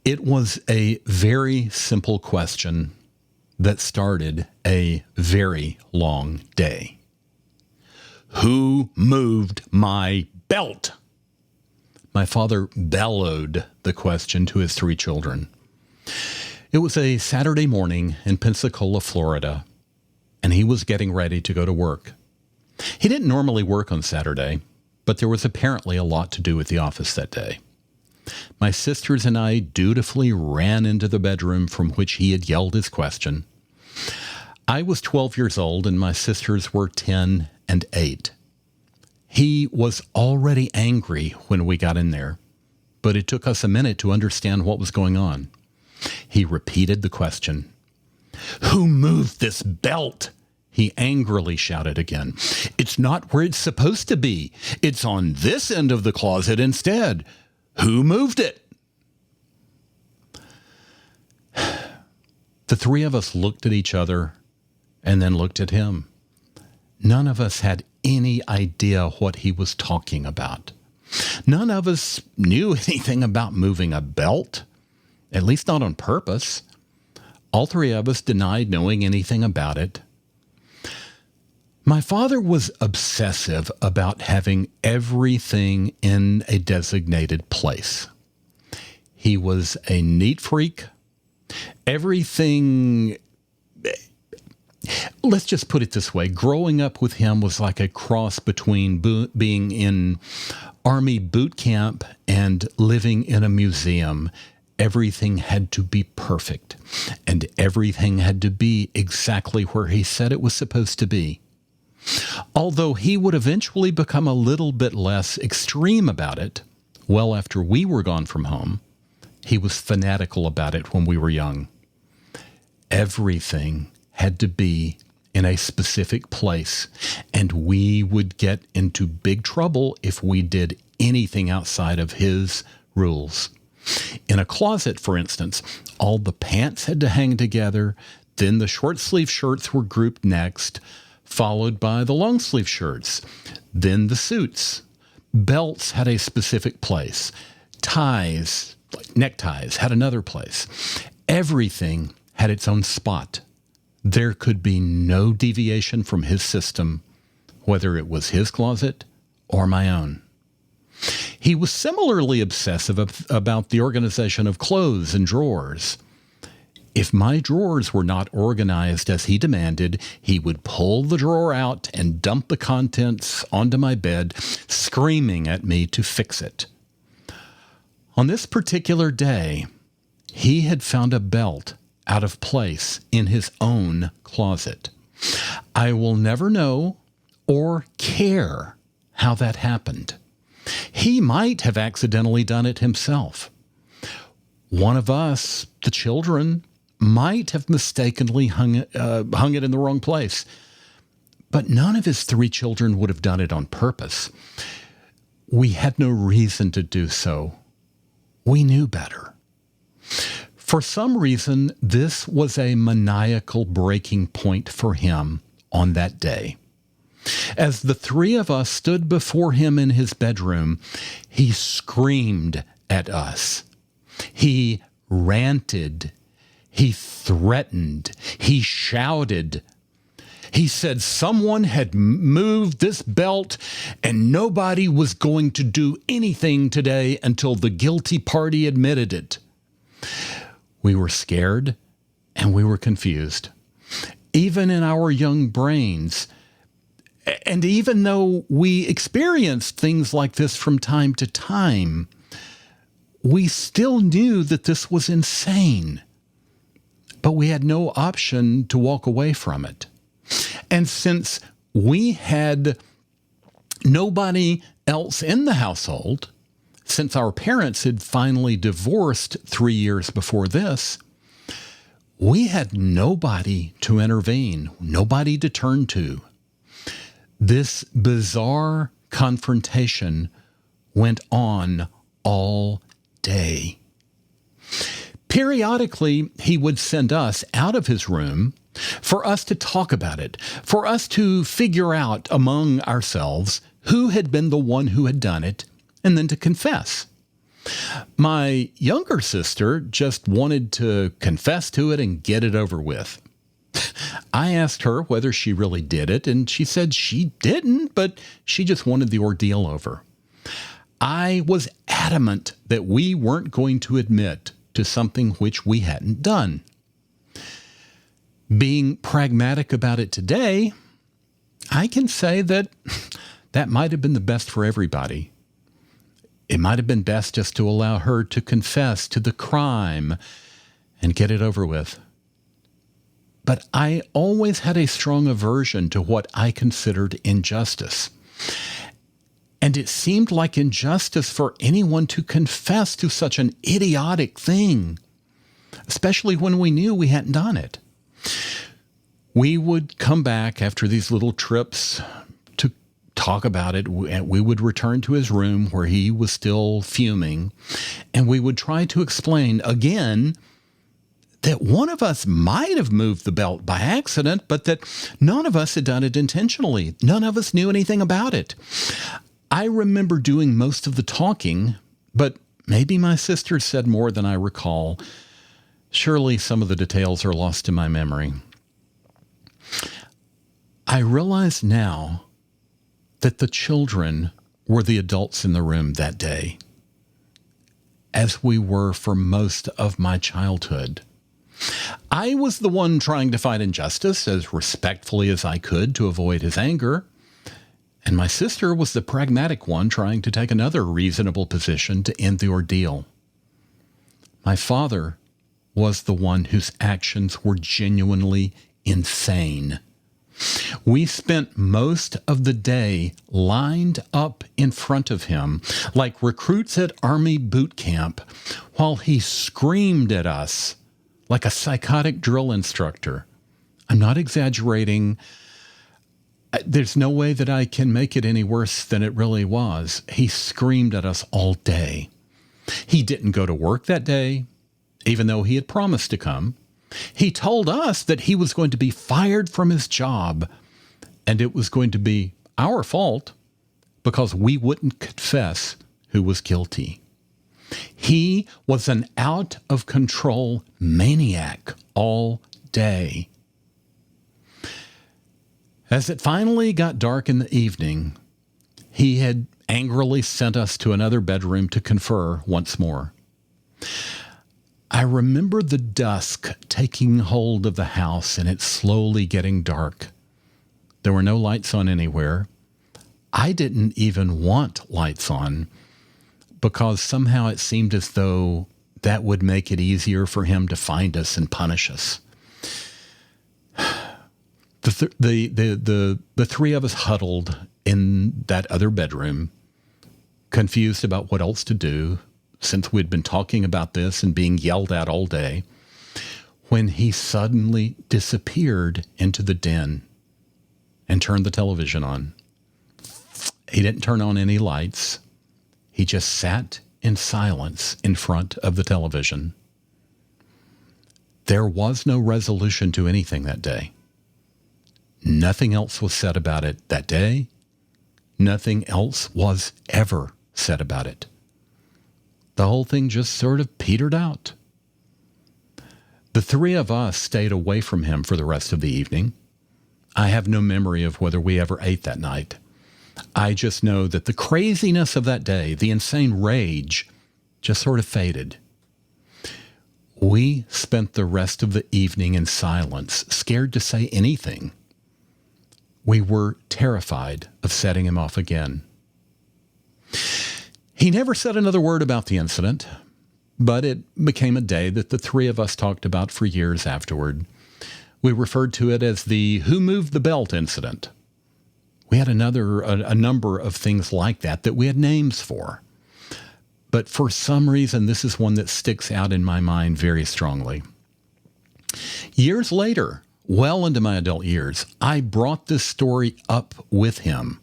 It was a very simple question that started a very long day. Who moved my belt? My father bellowed the question to his 3 children. It was a Saturday morning in Pensacola, Florida, and he was getting ready to go to work. He didn't normally work on Saturday, but there was apparently a lot to do at the office that day. My sisters and I dutifully ran into the bedroom from which he had yelled his question. I was 12 years old and my sisters were 10 and 8. He was already angry when we got in there, but it took us a minute to understand what was going on. He repeated the question. Who moved this belt? He angrily shouted again. It's not where it's supposed to be. It's on this end of the closet instead. Who moved it? The 3 of us looked at each other and then looked at him. None of us had any idea what he was talking about. None of us knew anything about moving a belt, at least not on purpose. All 3 of us denied knowing anything about it. My father was obsessive about having everything in a designated place. He was a neat freak. Everything, let's just put it this way. Growing up with him was like a cross between being in Army boot camp and living in a museum. Everything had to be perfect, and everything had to be exactly where he said it was supposed to be. Although he would eventually become a little bit less extreme about it, well after we were gone from home, he was fanatical about it when we were young. Everything had to be in a specific place, and we would get into big trouble if we did anything outside of his rules. In a closet, for instance, all the pants had to hang together, then the short-sleeve shirts were grouped next, followed by the long-sleeve shirts, then the suits. Belts had a specific place. Ties, like neckties, had another place. Everything had its own spot. There could be no deviation from his system, whether it was his closet or my own. He was similarly obsessive about the organization of clothes and drawers. If my drawers were not organized as he demanded, he would pull the drawer out and dump the contents onto my bed, screaming at me to fix it. On this particular day, he had found a belt out of place in his own closet. I will never know or care how that happened. He might have accidentally done it himself. One of us, the children, might have mistakenly hung it in the wrong place. But none of his 3 children would have done it on purpose. We had no reason to do so. We knew better. For some reason, this was a maniacal breaking point for him on that day. As the 3 of us stood before him in his bedroom, he screamed at us. He ranted. He threatened. He shouted. He said someone had moved this belt and nobody was going to do anything today until the guilty party admitted it. We were scared and we were confused. Even in our young brains, and even though we experienced things like this from time to time, we still knew that this was insane. But we had no option to walk away from it. And since we had nobody else in the household, since our parents had finally divorced 3 years before this, we had nobody to intervene, nobody to turn to. This bizarre confrontation went on all day. Periodically, he would send us out of his room for us to talk about it, for us to figure out among ourselves who had been the one who had done it, and then to confess. My younger sister just wanted to confess to it and get it over with. I asked her whether she really did it, and she said she didn't, but she just wanted the ordeal over. I was adamant that we weren't going to admit to something which we hadn't done. Being pragmatic about it today, I can say that that might have been the best for everybody. It might have been best just to allow her to confess to the crime and get it over with. But I always had a strong aversion to what I considered injustice. And it seemed like injustice for anyone to confess to such an idiotic thing, especially when we knew we hadn't done it. We would come back after these little trips to talk about it. We would return to his room where he was still fuming, and we would try to explain again that one of us might have moved the belt by accident, but that none of us had done it intentionally. None of us knew anything about it. I remember doing most of the talking, but maybe my sister said more than I recall. Surely some of the details are lost to my memory. I realize now that the children were the adults in the room that day, as we were for most of my childhood. I was the one trying to fight injustice as respectfully as I could to avoid his anger, and my sister was the pragmatic one trying to take another reasonable position to end the ordeal. My father was the one whose actions were genuinely insane. We spent most of the day lined up in front of him like recruits at Army boot camp while he screamed at us like a psychotic drill instructor. I'm not exaggerating. There's no way that I can make it any worse than it really was. He screamed at us all day. He didn't go to work that day, even though he had promised to come. He told us that he was going to be fired from his job, and it was going to be our fault because we wouldn't confess who was guilty. He was an out-of-control maniac all day. As it finally got dark in the evening, he had angrily sent us to another bedroom to confer once more. I remember the dusk taking hold of the house and it slowly getting dark. There were no lights on anywhere. I didn't even want lights on because somehow it seemed as though that would make it easier for him to find us and punish us. The three of us huddled in that other bedroom, confused about what else to do, since we'd been talking about this and being yelled at all day, when he suddenly disappeared into the den and turned the television on. He didn't turn on any lights. He just sat in silence in front of the television. There was no resolution to anything that day. Nothing else was said about it that day. Nothing else was ever said about it. The whole thing just sort of petered out. The three of us stayed away from him for the rest of the evening. I have no memory of whether we ever ate that night. I just know that the craziness of that day, the insane rage, just sort of faded. We spent the rest of the evening in silence, scared to say anything. We were terrified of setting him off again. He never said another word about the incident, but it became a day that the three of us talked about for years afterward. We referred to it as the "Who Moved the Belt" incident. We had a number of things like that we had names for. But for some reason, this is one that sticks out in my mind very strongly. Years later, well into my adult years, I brought this story up with him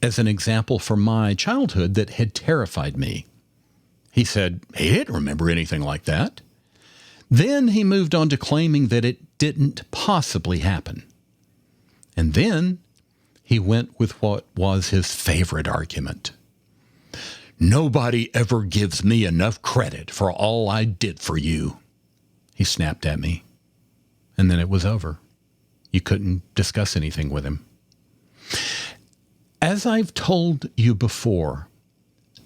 as an example from my childhood that had terrified me. He said he didn't remember anything like that. Then he moved on to claiming that it didn't possibly happen. And then he went with what was his favorite argument. Nobody ever gives me enough credit for all I did for you. He snapped at me. And then it was over. You couldn't discuss anything with him. As I've told you before,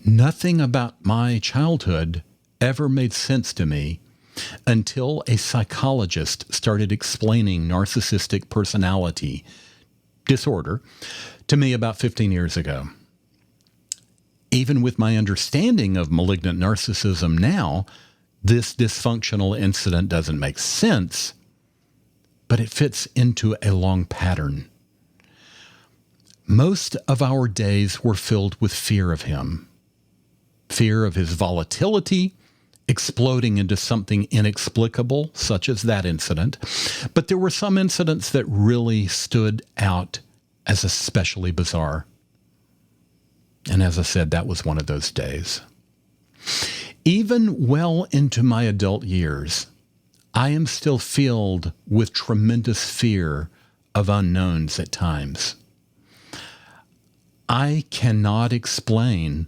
nothing about my childhood ever made sense to me until a psychologist started explaining narcissistic personality disorder to me about 15 years ago. Even with my understanding of malignant narcissism now, this dysfunctional incident doesn't make sense, but it fits into a long pattern. Most of our days were filled with fear of him. Fear of his volatility, exploding into something inexplicable, such as that incident. But there were some incidents that really stood out as especially bizarre. And as I said, that was one of those days. Even well into my adult years, I am still filled with tremendous fear of unknowns at times. I cannot explain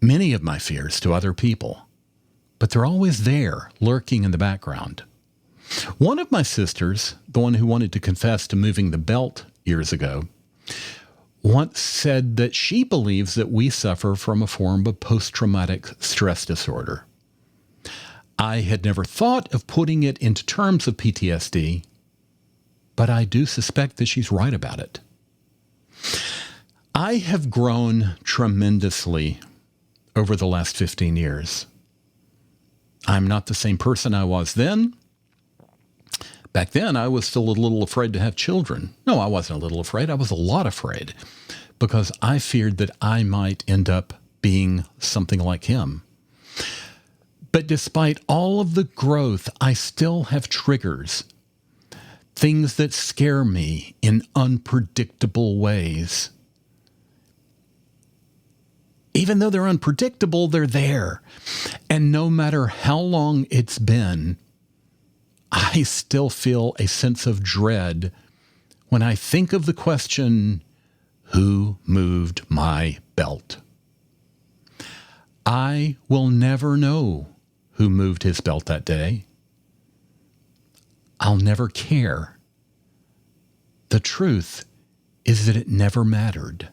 many of my fears to other people, but they're always there, lurking in the background. One of my sisters, the one who wanted to confess to moving the belt years ago, once said that she believes that we suffer from a form of post-traumatic stress disorder. I had never thought of putting it into terms of PTSD, but I do suspect that she's right about it. I have grown tremendously over the last 15 years. I'm not the same person I was then. Back then, I was still a little afraid to have children. No, I wasn't a little afraid. I was a lot afraid because I feared that I might end up being something like him. But despite all of the growth, I still have triggers, things that scare me in unpredictable ways. Even though they're unpredictable, they're there. And no matter how long it's been, I still feel a sense of dread when I think of the question, who moved my belt? I will never know who moved his belt that day. I'll never care. The truth is that it never mattered.